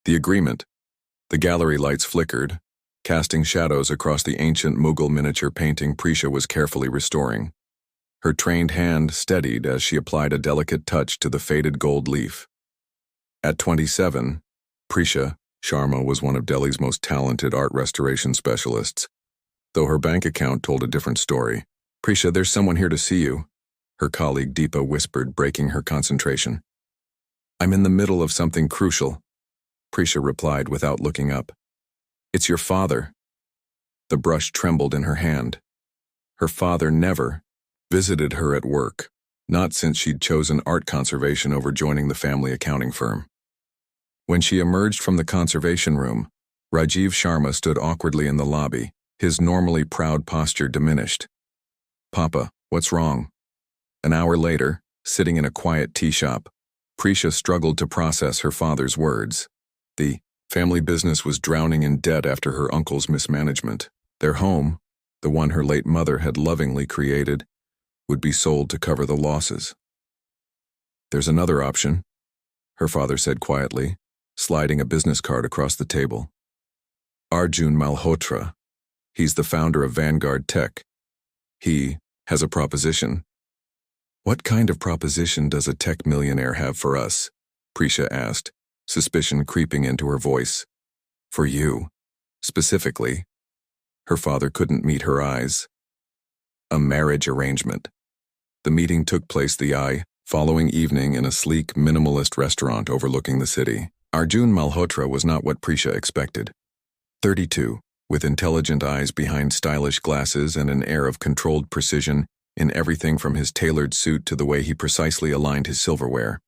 The agreement. The gallery lights flickered, casting shadows across the ancient Mughal miniature painting Prisha was carefully restoring. Her trained hand steadied as she applied a delicate touch to the faded gold leaf. At 27, Prisha Sharma was one of Delhi's most talented art restoration specialists, though her bank account told a different story. "Prisha, there's someone here to see you," her colleague Deepa whispered, breaking her concentration. "I'm in the middle of something crucial," Prisha replied without looking up. "It's your father." The brush trembled in her hand. Her father never visited her at work, not since she'd chosen art conservation over joining the family accounting firm. When she emerged from the conservation room, Rajiv Sharma stood awkwardly in the lobby, his normally proud posture diminished. "Papa, what's wrong?" An hour later, sitting in a quiet tea shop, Prisha struggled to process her father's words. The family business was drowning in debt after her uncle's mismanagement. Their home, the one her late mother had lovingly created, would be sold to cover the losses. "There's another option," her father said quietly, sliding a business card across the table. "Arjun Malhotra. He's the founder of Vanguard Tech. He has a proposition." "What kind of proposition does a tech millionaire have for us?" Prisha asked, suspicion creeping into her voice. "For you, specifically." Her father couldn't meet her eyes. "A marriage arrangement." The meeting took place the following evening in a sleek, minimalist restaurant overlooking the city. Arjun Malhotra was not what Prisha expected. 32, with intelligent eyes behind stylish glasses and an air of controlled precision in everything from his tailored suit to the way he precisely aligned his silverware.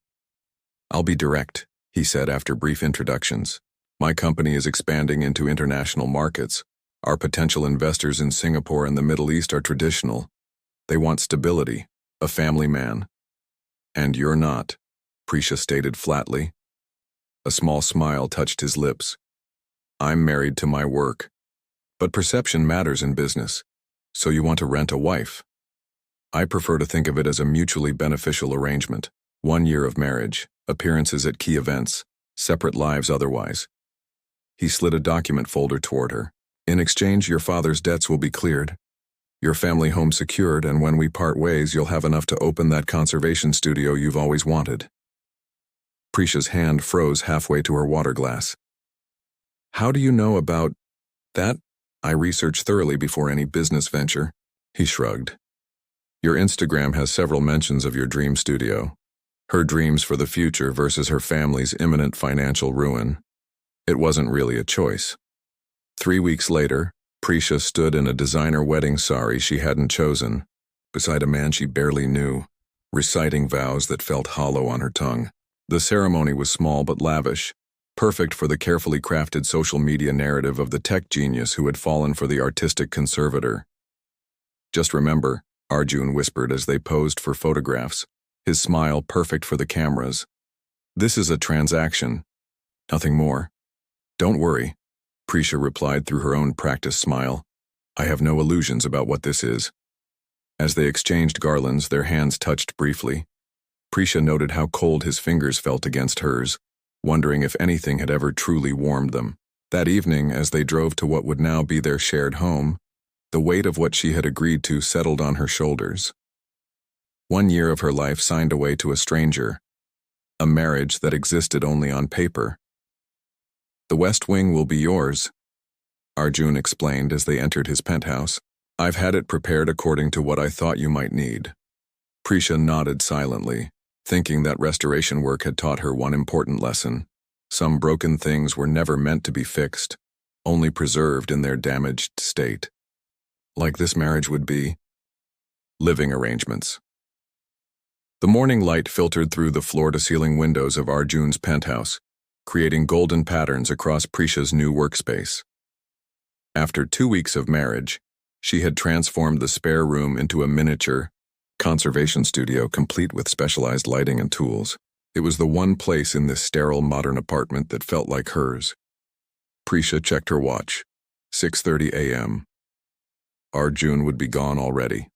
"I'll be direct," he said after brief introductions. "My company is expanding into international markets. Our potential investors in Singapore and the Middle East are traditional. They want stability, a family man. And you're not," Prisha stated flatly. A small smile touched his lips. "I'm married to my work. But perception matters in business. So you want to rent a wife?" "I prefer to think of it as a mutually beneficial arrangement. 1 year of marriage, appearances at key events, separate lives otherwise." He slid a document folder toward her. "In exchange, your father's debts will be cleared, your family home secured, and when we part ways, you'll have enough to open that conservation studio you've always wanted." Prisha's hand froze halfway to her water glass. "How do you know about that?" "I research thoroughly before any business venture," he shrugged. "Your Instagram has several mentions of your dream studio, her dreams for the future versus her family's imminent financial ruin. It wasn't really a choice." 3 weeks later, Prisha stood in a designer wedding sari she hadn't chosen, beside a man she barely knew, reciting vows that felt hollow on her tongue. The ceremony was small but lavish, perfect for the carefully crafted social media narrative of the tech genius who had fallen for the artistic conservator. "Just remember," Arjun whispered as they posed for photographs, his smile perfect for the cameras. "This is a transaction. Nothing more." "Don't worry," Prisha replied through her own practiced smile. "I have no illusions about what this is." As they exchanged garlands, their hands touched briefly. Prisha noted how cold his fingers felt against hers, wondering if anything had ever truly warmed them. That evening, as they drove to what would now be their shared home, the weight of what she had agreed to settled on her shoulders. 1 year of her life signed away to a stranger, a marriage that existed only on paper. "The West Wing will be yours," Arjun explained as they entered his penthouse. "I've had it prepared according to what I thought you might need." Prisha nodded silently, thinking that restoration work had taught her one important lesson. Some broken things were never meant to be fixed, only preserved in their damaged state. Like this marriage would be. Living arrangements. The morning light filtered through the floor-to-ceiling windows of Arjun's penthouse, creating golden patterns across Prisha's new workspace. After 2 weeks of marriage, she had transformed the spare room into a miniature conservation studio complete with specialized lighting and tools. It was the one place in this sterile modern apartment that felt like hers. Prisha checked her watch. 6:30 a.m. Arjun would be gone already.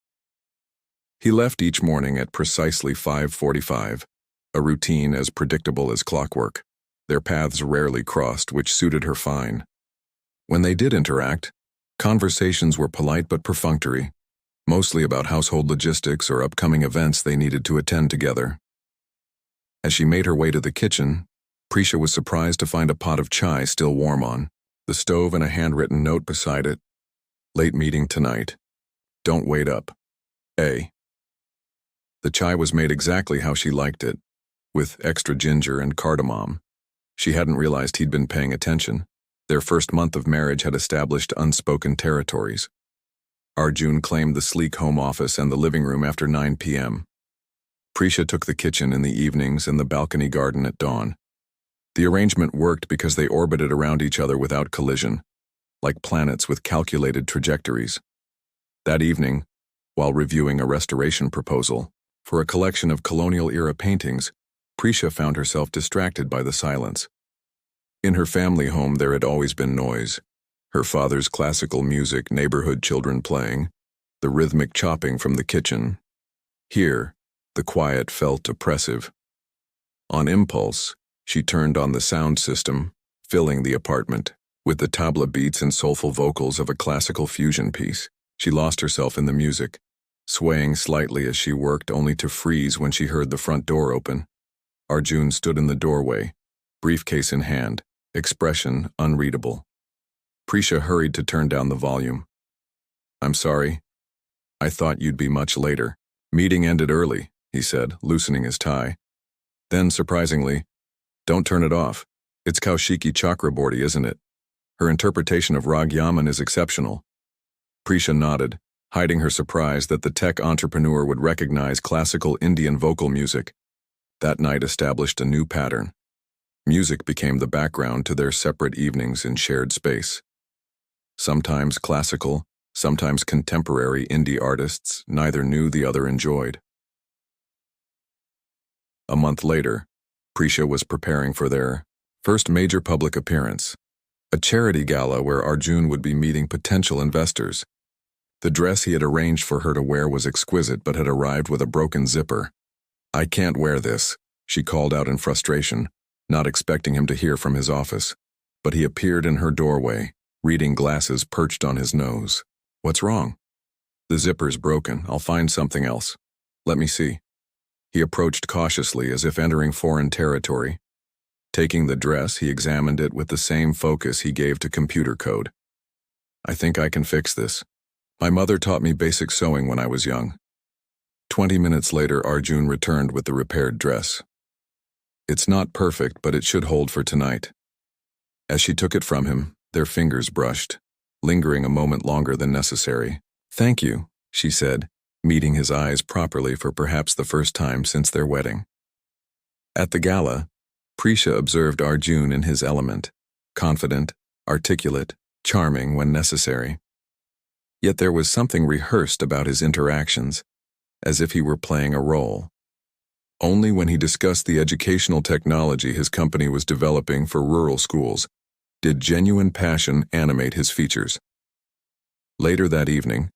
He left each morning at precisely 5:45, a routine as predictable as clockwork. Their paths rarely crossed, which suited her fine. When they did interact, conversations were polite but perfunctory, mostly about household logistics or upcoming events they needed to attend together. As she made her way to the kitchen, Prisha was surprised to find a pot of chai still warm on the stove and a handwritten note beside it. Late meeting tonight. Don't wait up. A. The chai was made exactly how she liked it, with extra ginger and cardamom. She hadn't realized he'd been paying attention. Their first month of marriage had established unspoken territories. Arjun claimed the sleek home office and the living room after 9 p.m. Prisha took the kitchen in the evenings and the balcony garden at dawn. The arrangement worked because they orbited around each other without collision, like planets with calculated trajectories. That evening, while reviewing a restoration proposal for a collection of colonial-era paintings, Prisha found herself distracted by the silence. In her family home there had always been noise. Her father's classical music, neighborhood children playing, the rhythmic chopping from the kitchen. Here, the quiet felt oppressive. On impulse, she turned on the sound system, filling the apartment with the tabla beats and soulful vocals of a classical fusion piece. She lost herself in the music, swaying slightly as she worked only to freeze when she heard the front door open. Arjun stood in the doorway, briefcase in hand, expression unreadable. Prisha hurried to turn down the volume. "I'm sorry. I thought you'd be much later." "Meeting ended early," he said, loosening his tie. Then, surprisingly, "Don't turn it off. It's Kaushiki Chakraborty, isn't it? Her interpretation of Rag Yaman is exceptional." Prisha nodded, hiding her surprise that the tech entrepreneur would recognize classical Indian vocal music. That night established a new pattern. Music became the background to their separate evenings in shared space. Sometimes classical, sometimes contemporary indie artists neither knew the other enjoyed. A month later, Prisha was preparing for their first major public appearance, a charity gala where Arjun would be meeting potential investors. The dress he had arranged for her to wear was exquisite but had arrived with a broken zipper. "I can't wear this," she called out in frustration, not expecting him to hear from his office. But he appeared in her doorway, reading glasses perched on his nose. "What's wrong?" "The zipper's broken. I'll find something else. Let me see." He approached cautiously as if entering foreign territory. Taking the dress, he examined it with the same focus he gave to computer code. "I think I can fix this. My mother taught me basic sewing when I was young." 20 minutes later, Arjun returned with the repaired dress. "It's not perfect, but it should hold for tonight." As she took it from him, their fingers brushed, lingering a moment longer than necessary. "Thank you," she said, meeting his eyes properly for perhaps the first time since their wedding. At the gala, Prisha observed Arjun in his element, confident, articulate, charming when necessary. Yet there was something rehearsed about his interactions, as if he were playing a role. Only when he discussed the educational technology his company was developing for rural schools did genuine passion animate his features. Later that evening,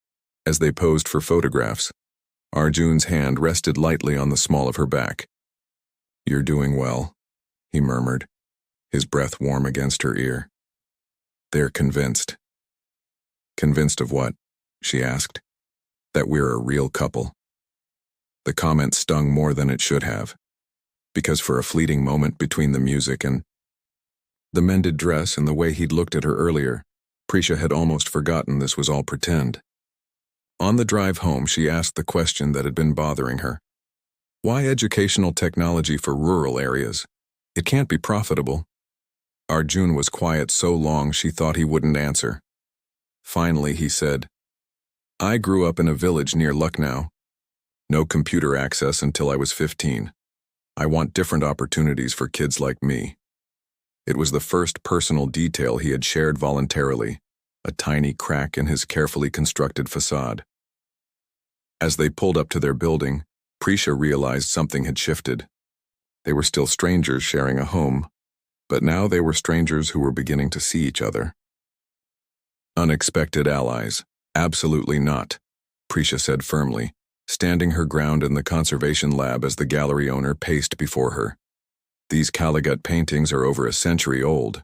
as they posed for photographs, Arjun's hand rested lightly on the small of her back. "You're doing well," he murmured, his breath warm against her ear. "They're convinced." "Convinced of what?" she asked. "That we're a real couple." The comment stung more than it should have, because for a fleeting moment between the music and the mended dress and the way he'd looked at her earlier, Prisha had almost forgotten this was all pretend. On the drive home, she asked the question that had been bothering her. Why educational technology for rural areas? It can't be profitable. Arjun was quiet so long she thought he wouldn't answer. Finally, he said, "I grew up in a village near Lucknow. No computer access until I was 15. I want different opportunities for kids like me." It was the first personal detail he had shared voluntarily, a tiny crack in his carefully constructed facade. As they pulled up to their building, Prisha realized something had shifted. They were still strangers sharing a home, but now they were strangers who were beginning to see each other. "Unexpected allies. Absolutely not," Prisha said firmly, standing her ground in the conservation lab as the gallery owner paced before her. These Calicut paintings are over a century old.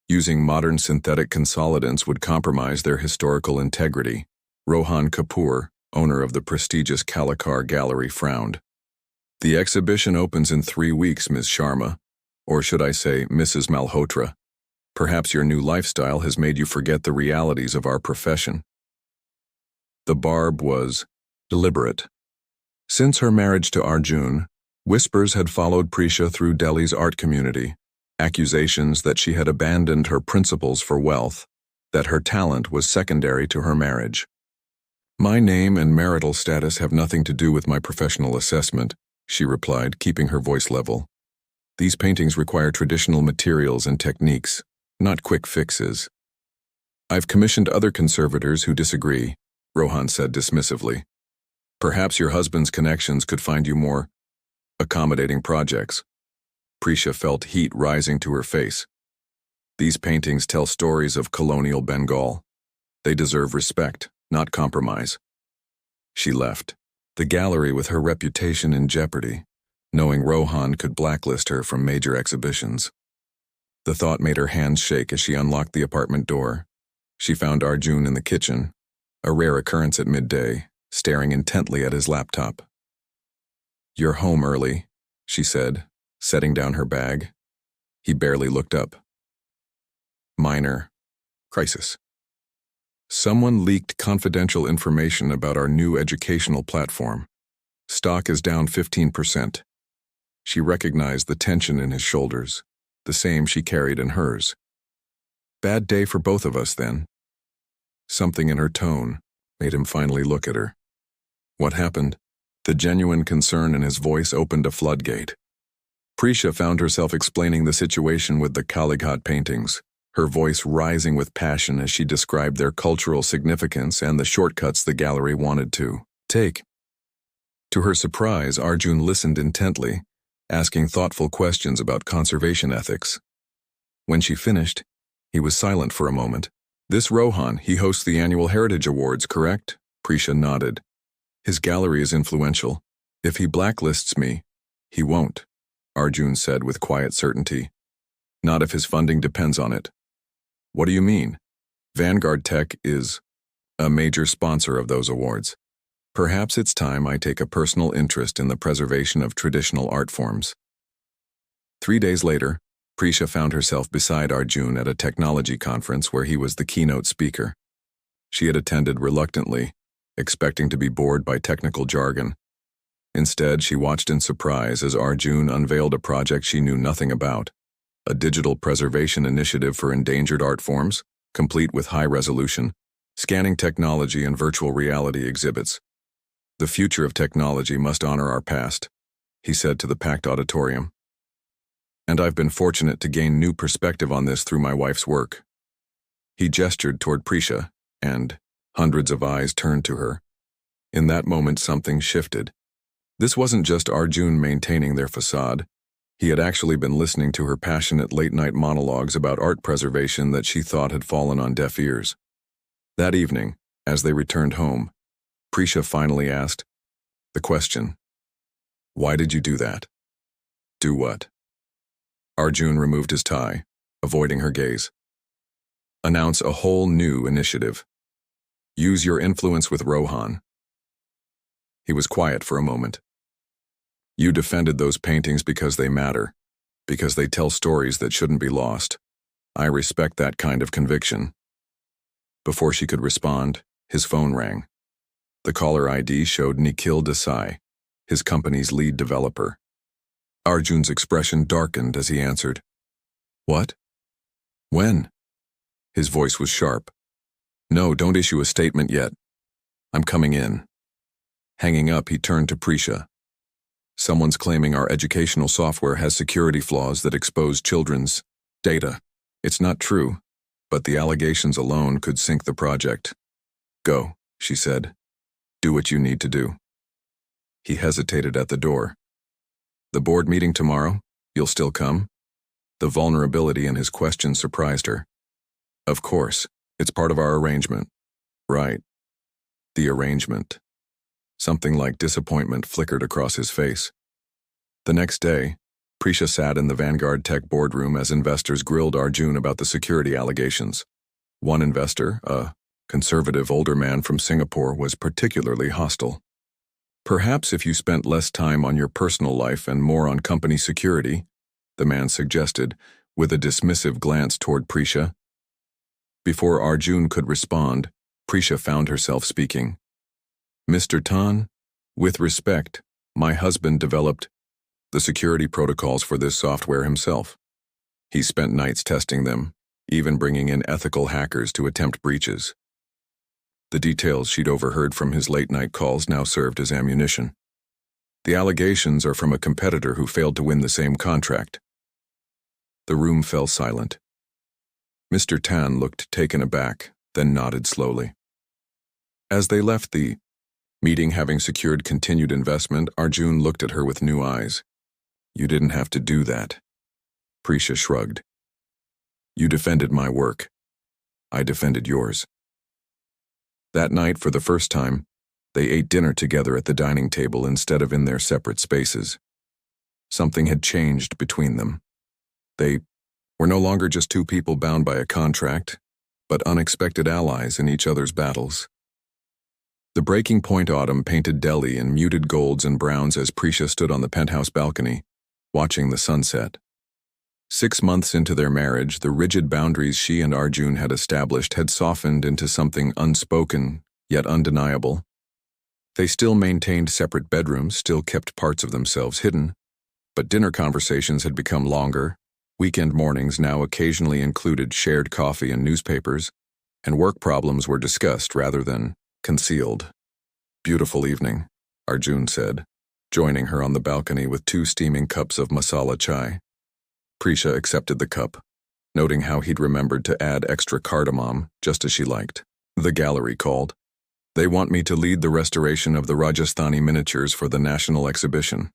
Using modern synthetic consolidants would compromise their historical integrity. Rohan Kapoor, owner of the prestigious Calicut Gallery, frowned. The exhibition opens in 3 weeks, Ms. Sharma. Or should I say, Mrs. Malhotra. Perhaps your new lifestyle has made you forget the realities of our profession. The barb was deliberate. Since her marriage to Arjun, whispers had followed Prisha through Delhi's art community, accusations that she had abandoned her principles for wealth, that her talent was secondary to her marriage. My name and marital status have nothing to do with my professional assessment, she replied, keeping her voice level. These paintings require traditional materials and techniques, not quick fixes. I've commissioned other conservators who disagree, Rohan said dismissively. Perhaps your husband's connections could find you more accommodating projects. Prisha felt heat rising to her face. These paintings tell stories of colonial Bengal. They deserve respect, not compromise. She left, the gallery with her reputation in jeopardy, knowing Rohan could blacklist her from major exhibitions. The thought made her hands shake as she unlocked the apartment door. She found Arjun in the kitchen, a rare occurrence at midday, staring intently at his laptop. You're home early, she said, setting down her bag. He barely looked up. Minor crisis. Someone leaked confidential information about our new educational platform. Stock is down 15%. She recognized the tension in his shoulders, the same she carried in hers. Bad day for both of us, then. Something in her tone made him finally look at her. What happened? The genuine concern in his voice opened a floodgate. Prisha found herself explaining the situation with the Calicut paintings, her voice rising with passion as she described their cultural significance and the shortcuts the gallery wanted to take. To her surprise, Arjun listened intently, asking thoughtful questions about conservation ethics. When she finished, he was silent for a moment. This Rohan, he hosts the annual Heritage Awards, correct? Prisha nodded. His gallery is influential. If he blacklists me, he won't, Arjun said with quiet certainty. Not if his funding depends on it. What do you mean? Vanguard Tech is a major sponsor of those awards. Perhaps it's time I take a personal interest in the preservation of traditional art forms. 3 days later, Prisha found herself beside Arjun at a technology conference where he was the keynote speaker. She had attended reluctantly, expecting to be bored by technical jargon. Instead, she watched in surprise as Arjun unveiled a project she knew nothing about, a digital preservation initiative for endangered art forms, complete with high-resolution, scanning technology and virtual reality exhibits. The future of technology must honor our past, he said to the packed auditorium. And I've been fortunate to gain new perspective on this through my wife's work. He gestured toward Prisha, and hundreds of eyes turned to her. In that moment, something shifted. This wasn't just Arjun maintaining their facade. He had actually been listening to her passionate late-night monologues about art preservation that she thought had fallen on deaf ears. That evening, as they returned home, Prisha finally asked the question, "Why did you do that?" Do what? Arjun removed his tie, avoiding her gaze. Announce a whole new initiative. Use your influence with Rohan. He was quiet for a moment. You defended those paintings because they matter, because they tell stories that shouldn't be lost. I respect that kind of conviction. Before she could respond, his phone rang. The caller ID showed Nikhil Desai, his company's lead developer. Arjun's expression darkened as he answered. What? When? His voice was sharp. No, don't issue a statement yet. I'm coming in. Hanging up, he turned to Prisha. Someone's claiming our educational software has security flaws that expose children's data. It's not true, but the allegations alone could sink the project. Go, she said. Do what you need to do. He hesitated at the door. The board meeting tomorrow? You'll still come? The vulnerability in his question surprised her. Of course, it's part of our arrangement. Right. The arrangement. Something like disappointment flickered across his face. The next day, Prisha sat in the Vanguard Tech boardroom as investors grilled Arjun about the security allegations. One investor, a conservative older man from Singapore, was particularly hostile. "Perhaps if you spent less time on your personal life and more on company security," the man suggested, with a dismissive glance toward Prisha. Before Arjun could respond, Prisha found herself speaking. "Mr. Tan, with respect, my husband developed the security protocols for this software himself. He spent nights testing them, even bringing in ethical hackers to attempt breaches." The details she'd overheard from his late-night calls now served as ammunition. "The allegations are from a competitor who failed to win the same contract." The room fell silent. Mr. Tan looked taken aback, then nodded slowly. As they left the meeting, having secured continued investment, Arjun looked at her with new eyes. "You didn't have to do that." Prisha shrugged. "You defended my work. I defended yours." That night, for the first time, they ate dinner together at the dining table instead of in their separate spaces. Something had changed between them. They were no longer just two people bound by a contract, but unexpected allies in each other's battles. The breaking point autumn painted Delhi in muted golds and browns as Prisha stood on the penthouse balcony, watching the sunset. 6 months into their marriage, the rigid boundaries she and Arjun had established had softened into something unspoken, yet undeniable. They still maintained separate bedrooms, still kept parts of themselves hidden, but dinner conversations had become longer. Weekend mornings now occasionally included shared coffee and newspapers, and work problems were discussed rather than concealed. "Beautiful evening," Arjun said, joining her on the balcony with 2 steaming cups of masala chai. Prisha accepted the cup, noting how he'd remembered to add extra cardamom, just as she liked. The gallery called. "They want me to lead the restoration of the Rajasthani miniatures for the national exhibition."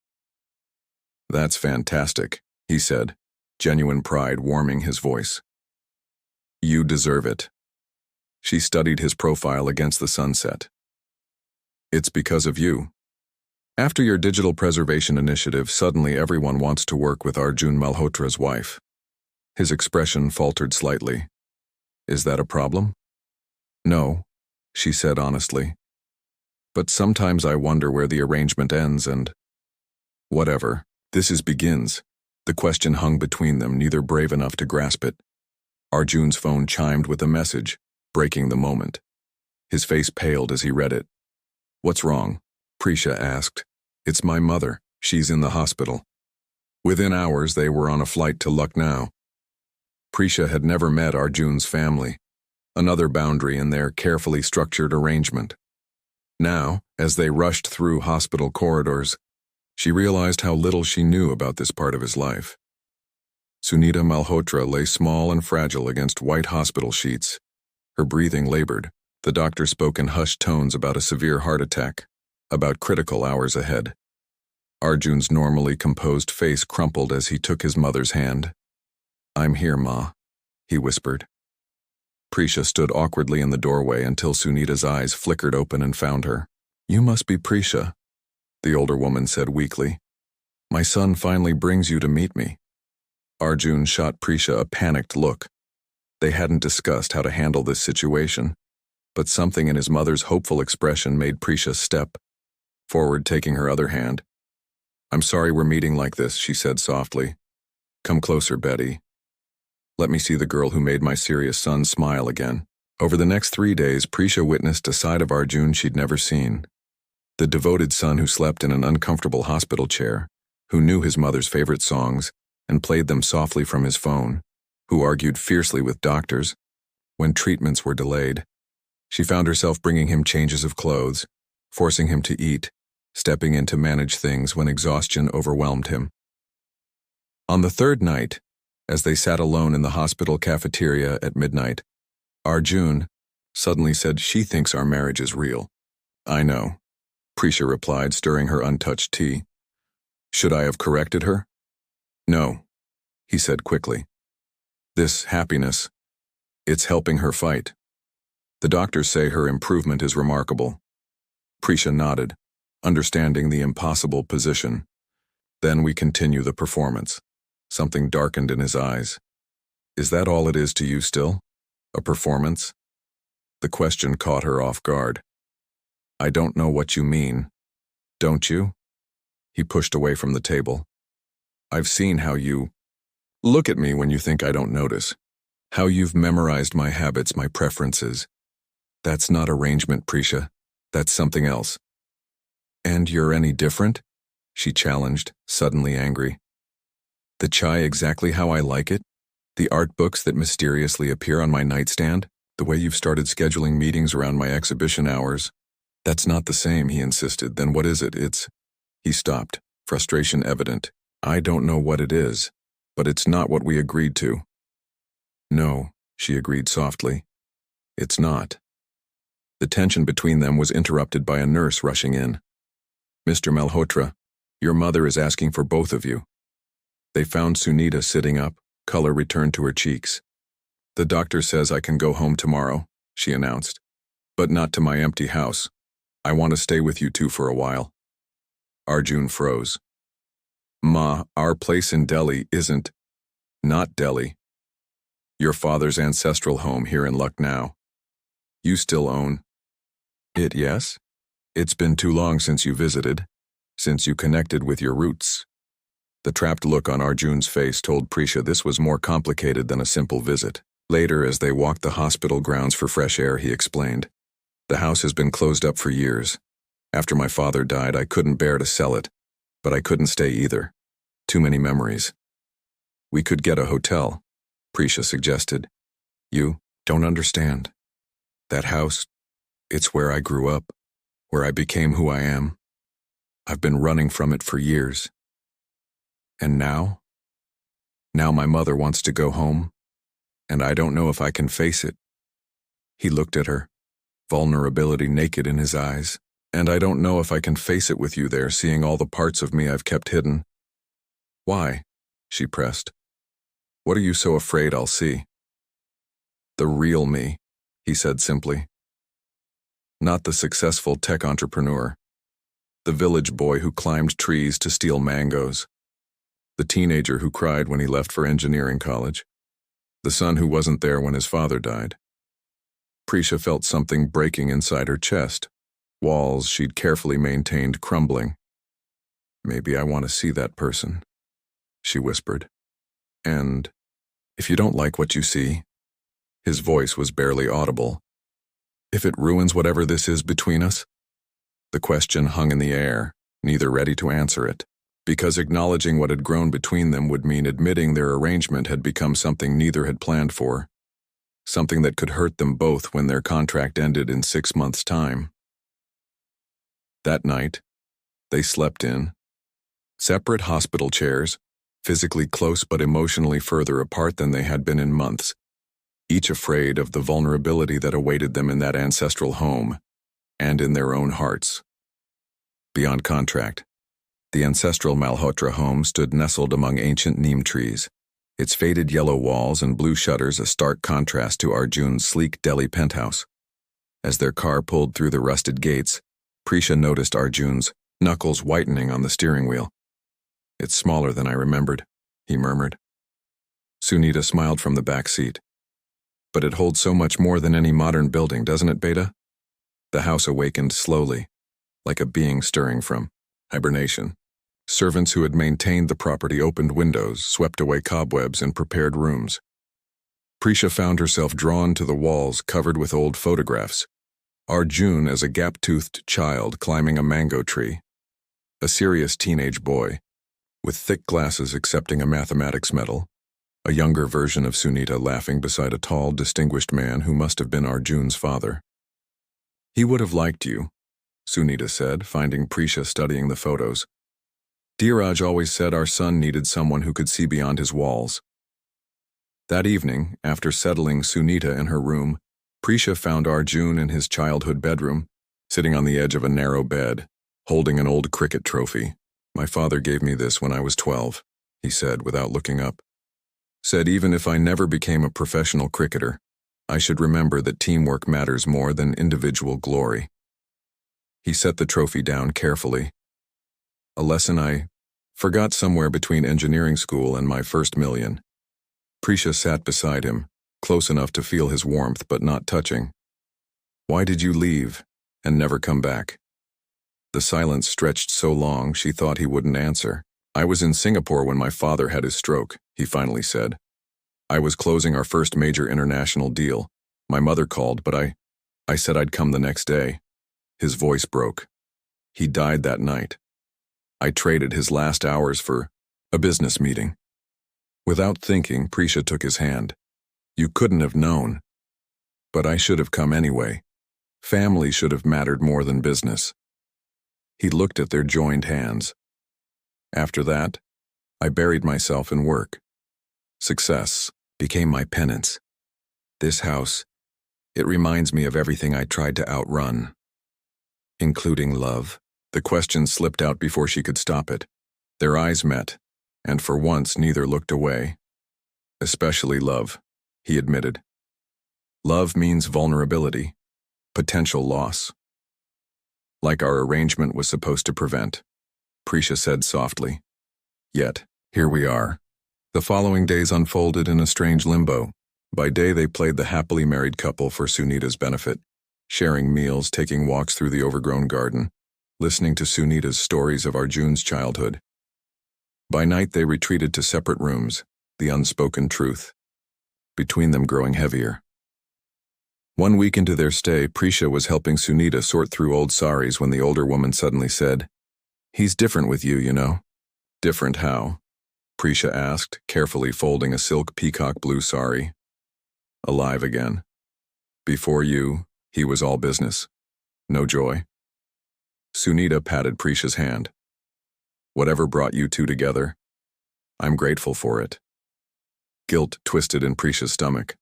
"That's fantastic," he said, genuine pride warming his voice. "You deserve it." She studied his profile against the sunset. "It's because of you. After your digital preservation initiative, suddenly everyone wants to work with Arjun Malhotra's wife." His expression faltered slightly. "Is that a problem?" "No," she said honestly. "But sometimes I wonder where the arrangement ends and—" "Whatever. This begins." The question hung between them, neither brave enough to grasp it. Arjun's phone chimed with a message, breaking the moment. His face paled as he read it. "What's wrong?" Prisha asked. "It's my mother. She's in the hospital." Within hours, they were on a flight to Lucknow. Prisha had never met Arjun's family, another boundary in their carefully structured arrangement. Now, as they rushed through hospital corridors, she realized how little she knew about this part of his life. Sunita Malhotra lay small and fragile against white hospital sheets. Her breathing labored. The doctor spoke in hushed tones about a severe heart attack, about critical hours ahead. Arjun's normally composed face crumpled as he took his mother's hand. "I'm here, Ma," he whispered. Prisha stood awkwardly in the doorway until Sunita's eyes flickered open and found her. "You must be Prisha," the older woman said weakly. "My son finally brings you to meet me." Arjun shot Prisha a panicked look. They hadn't discussed how to handle this situation, but something in his mother's hopeful expression made Prisha step forward, taking her other hand. "I'm sorry we're meeting like this," she said softly. "Come closer, Betty. Let me see the girl who made my serious son smile again." Over the next 3 days, Prisha witnessed a side of Arjun she'd never seen. The devoted son who slept in an uncomfortable hospital chair, who knew his mother's favorite songs and played them softly from his phone, who argued fiercely with doctors when treatments were delayed. She found herself bringing him changes of clothes, forcing him to eat, stepping in to manage things when exhaustion overwhelmed him. On the 3rd night, as they sat alone in the hospital cafeteria at midnight, Arjun suddenly said, "She thinks our marriage is real." "I know," Prisha replied, stirring her untouched tea. "Should I have corrected her?" "No," he said quickly. "This happiness, it's helping her fight. The doctors say her improvement is remarkable." Prisha nodded, understanding the impossible position. Then we continue the performance. Something darkened in his eyes. Is that all it is to you still? A performance? The question caught her off guard. I don't know what you mean. Don't you? He pushed away from the table. I've seen how you look at me when you think I don't notice. How you've memorized my habits, my preferences. That's not arrangement, Prisha. That's something else. And you're any different? She challenged, suddenly angry. The chai exactly how I like it? The art books that mysteriously appear on my nightstand? The way you've started scheduling meetings around my exhibition hours? That's not the same, he insisted. Then what is it? He stopped, frustration evident. I don't know what it is, but it's not what we agreed to. No, she agreed softly. It's not. The tension between them was interrupted by a nurse rushing in. Mr. Malhotra, your mother is asking for both of you. They found Sunita sitting up, color returned to her cheeks. The doctor says I can go home tomorrow, she announced. But not to my empty house. I want to stay with you two for a while. Arjun froze. Ma, our place in Delhi isn't. Not Delhi. Your father's ancestral home here in Lucknow. You still own it, yes? It's been too long since you visited, since you connected with your roots. The trapped look on Arjun's face told Prisha this was more complicated than a simple visit. Later, as they walked the hospital grounds for fresh air, he explained, the house has been closed up for years. After my father died, I couldn't bear to sell it, but I couldn't stay either. Too many memories. We could get a hotel, Prisha suggested. You don't understand. That house, it's where I grew up, where I became who I am. I've been running from it for years. And now? Now my mother wants to go home, and I don't know if I can face it. He looked at her, vulnerability naked in his eyes. And I don't know if I can face it with you there, seeing all the parts of me I've kept hidden. Why? She pressed. What are you so afraid I'll see? The real me, he said simply. Not the successful tech entrepreneur. The village boy who climbed trees to steal mangoes. The teenager who cried when he left for engineering college. The son who wasn't there when his father died. Prisha felt something breaking inside her chest. Walls she'd carefully maintained crumbling. Maybe I want to see that person, she whispered. And if you don't like what you see, his voice was barely audible. If it ruins whatever this is between us? The question hung in the air, neither ready to answer it, because acknowledging what had grown between them would mean admitting their arrangement had become something neither had planned for, something that could hurt them both when their contract ended in 6 months' time. That night, they slept in separate hospital chairs, physically close but emotionally further apart than they had been in months, each afraid of the vulnerability that awaited them in that ancestral home and in their own hearts. Beyond contract, the ancestral Malhotra home stood nestled among ancient neem trees, its faded yellow walls and blue shutters a stark contrast to Arjun's sleek Delhi penthouse. As their car pulled through the rusted gates, Prisha noticed Arjun's knuckles whitening on the steering wheel. It's smaller than I remembered, he murmured. Sunita smiled from the back seat. But it holds so much more than any modern building, doesn't it, Beta? The house awakened slowly, like a being stirring from hibernation. Servants who had maintained the property opened windows, swept away cobwebs, and prepared rooms. Prisha found herself drawn to the walls covered with old photographs. Arjun as a gap-toothed child climbing a mango tree. A serious teenage boy, with thick glasses accepting a mathematics medal. A younger version of Sunita laughing beside a tall, distinguished man who must have been Arjun's father. He would have liked you, Sunita said, finding Prisha studying the photos. Dheeraj always said our son needed someone who could see beyond his walls. That evening, after settling Sunita in her room, Prisha found Arjun in his childhood bedroom, sitting on the edge of a narrow bed, holding an old cricket trophy. My father gave me this when I was 12, he said without looking up. Said even if I never became a professional cricketer, I should remember that teamwork matters more than individual glory. He set the trophy down carefully. A lesson I Forgot somewhere between engineering school and my first million. Prisha sat beside him, close enough to feel his warmth but not touching. Why did you leave and never come back? The silence stretched so long she thought he wouldn't answer. I was in Singapore when my father had his stroke, he finally said. I was closing our first major international deal. My mother called, but I said I'd come the next day. His voice broke. He died that night. I traded his last hours for a business meeting. Without thinking, Prisha took his hand. You couldn't have known. But I should have come anyway. Family should have mattered more than business. He looked at their joined hands. After that, I buried myself in work. Success became my penance. This house, it reminds me of everything I tried to outrun. Including love. The question slipped out before she could stop it. Their eyes met, and for once neither looked away. Especially love, he admitted. Love means vulnerability, potential loss. Like our arrangement was supposed to prevent, Prisha said softly. Yet, here we are. The following days unfolded in a strange limbo. By day they played the happily married couple for Sunita's benefit, sharing meals, taking walks through the overgrown garden, listening to Sunita's stories of Arjun's childhood. By night they retreated to separate rooms, the unspoken truth between them growing heavier. 1 week into their stay, Prisha was helping Sunita sort through old saris when the older woman suddenly said, "He's different with you, you know." Different how? Prisha asked, carefully folding a silk peacock blue sari. Alive again. Before you, he was all business. No joy. Sunita patted Prisha's hand. Whatever brought you two together, I'm grateful for it. Guilt twisted in Prisha's stomach.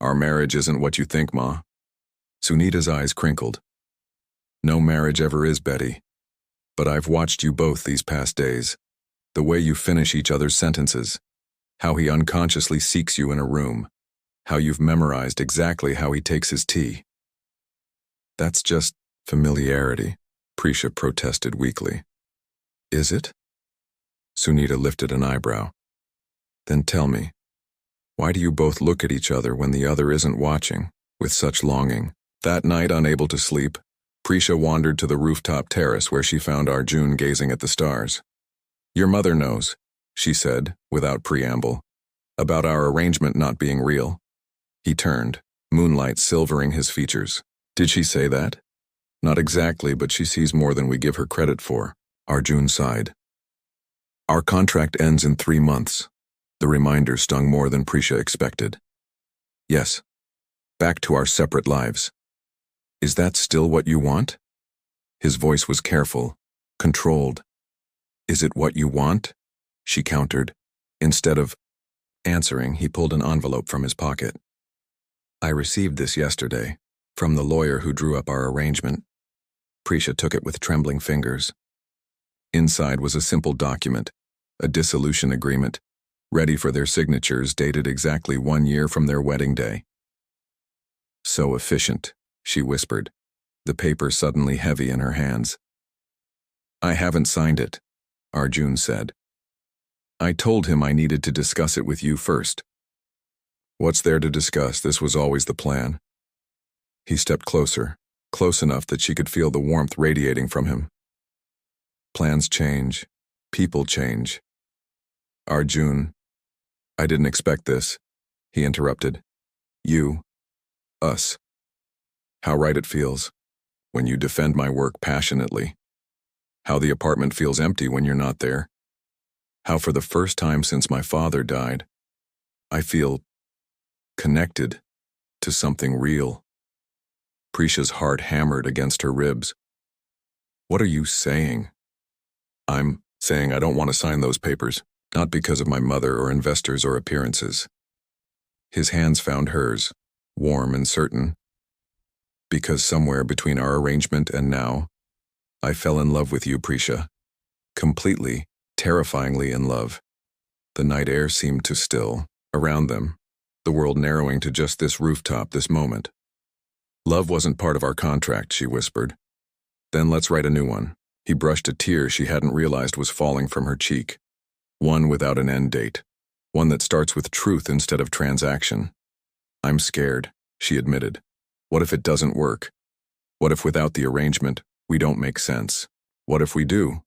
Our marriage isn't what you think, Ma. Sunita's eyes crinkled. No marriage ever is, Betty. But I've watched you both these past days. The way you finish each other's sentences. How he unconsciously seeks you in a room. How you've memorized exactly how he takes his tea. That's just familiarity, Prisha protested weakly. Is it? Sunita lifted an eyebrow. Then tell me, why do you both look at each other when the other isn't watching, with such longing? That night, unable to sleep, Prisha wandered to the rooftop terrace where she found Arjun gazing at the stars. Your mother knows, she said, without preamble, about our arrangement not being real. He turned, moonlight silvering his features. Did she say that? Not exactly, but she sees more than we give her credit for. Arjun sighed. Our contract ends in 3 months. The reminder stung more than Prisha expected. Yes. Back to our separate lives. Is that still what you want? His voice was careful, controlled. Is it what you want? She countered. Instead of answering, he pulled an envelope from his pocket. I received this yesterday, from the lawyer who drew up our arrangement. Prisha took it with trembling fingers. Inside was a simple document, a dissolution agreement, ready for their signatures, dated exactly 1 year from their wedding day. So efficient, she whispered, the paper suddenly heavy in her hands. I haven't signed it, Arjun said. I told him I needed to discuss it with you first. What's there to discuss? This was always the plan. He stepped closer, close enough that she could feel the warmth radiating from him. Plans change. People change. Arjun, I didn't expect this, he interrupted. You, us. How right it feels when you defend my work passionately. How the apartment feels empty when you're not there. How for the first time since my father died, I feel connected to something real. Prisha's heart hammered against her ribs. What are you saying? I'm saying I don't want to sign those papers, not because of my mother or investors or appearances. His hands found hers, warm and certain. Because somewhere between our arrangement and now, I fell in love with you, Prisha. Completely, terrifyingly in love. The night air seemed to still, around them, the world narrowing to just this rooftop, this moment. Love wasn't part of our contract, she whispered. Then let's write a new one. He brushed a tear she hadn't realized was falling from her cheek. One without an end date. One that starts with truth instead of transaction. I'm scared, she admitted. What if it doesn't work? What if without the arrangement, we don't make sense? What if we do?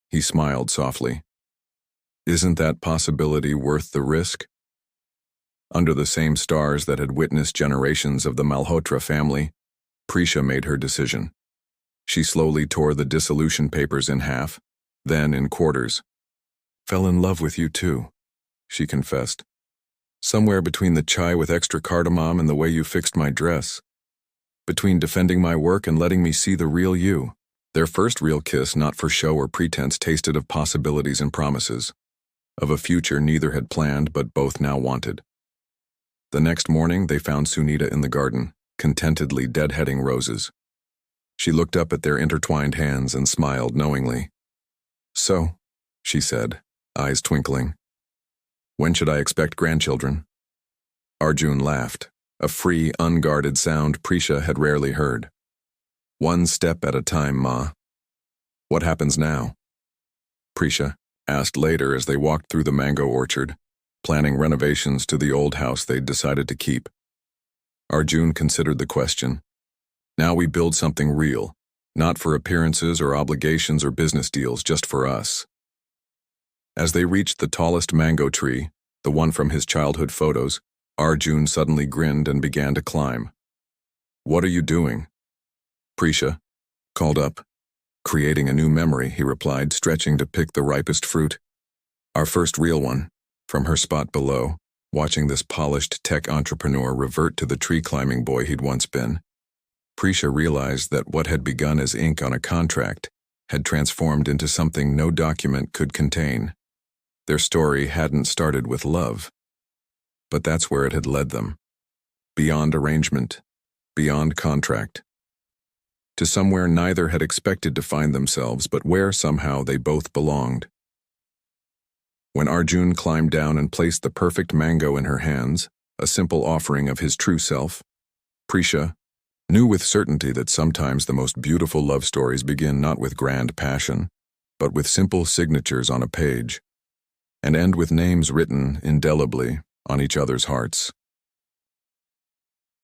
He smiled softly. Isn't that possibility worth the risk? Under the same stars that had witnessed generations of the Malhotra family, Prisha made her decision. She slowly tore the dissolution papers in half, then in quarters. Fell in love with you too, she confessed. Somewhere between the chai with extra cardamom and the way you fixed my dress. Between defending my work and letting me see the real you. Their first real kiss, not for show or pretense, tasted of possibilities and promises. Of a future neither had planned but both now wanted. The next morning they found Sunita in the garden, contentedly deadheading roses. She looked up at their intertwined hands and smiled knowingly. So, she said, eyes twinkling. When should I expect grandchildren? Arjun laughed, a free, unguarded sound Prisha had rarely heard. One step at a time, Ma. What happens now? Prisha asked later as they walked through the mango orchard, planning renovations to the old house they'd decided to keep. Arjun considered the question. Now we build something real, not for appearances or obligations or business deals, just for us. As they reached the tallest mango tree, the one from his childhood photos, Arjun suddenly grinned and began to climb. What are you doing? Prisha called up. Creating a new memory, he replied, stretching to pick the ripest fruit. Our first real one, from her spot below, watching this polished tech entrepreneur revert to the tree-climbing boy he'd once been. Prisha realized that what had begun as ink on a contract had transformed into something no document could contain. Their story hadn't started with love, but that's where it had led them. Beyond arrangement, beyond contract. To somewhere neither had expected to find themselves, but where somehow they both belonged. When Arjun climbed down and placed the perfect mango in her hands, a simple offering of his true self, Prisha knew with certainty that sometimes the most beautiful love stories begin not with grand passion, but with simple signatures on a page, and end with names written indelibly on each other's hearts.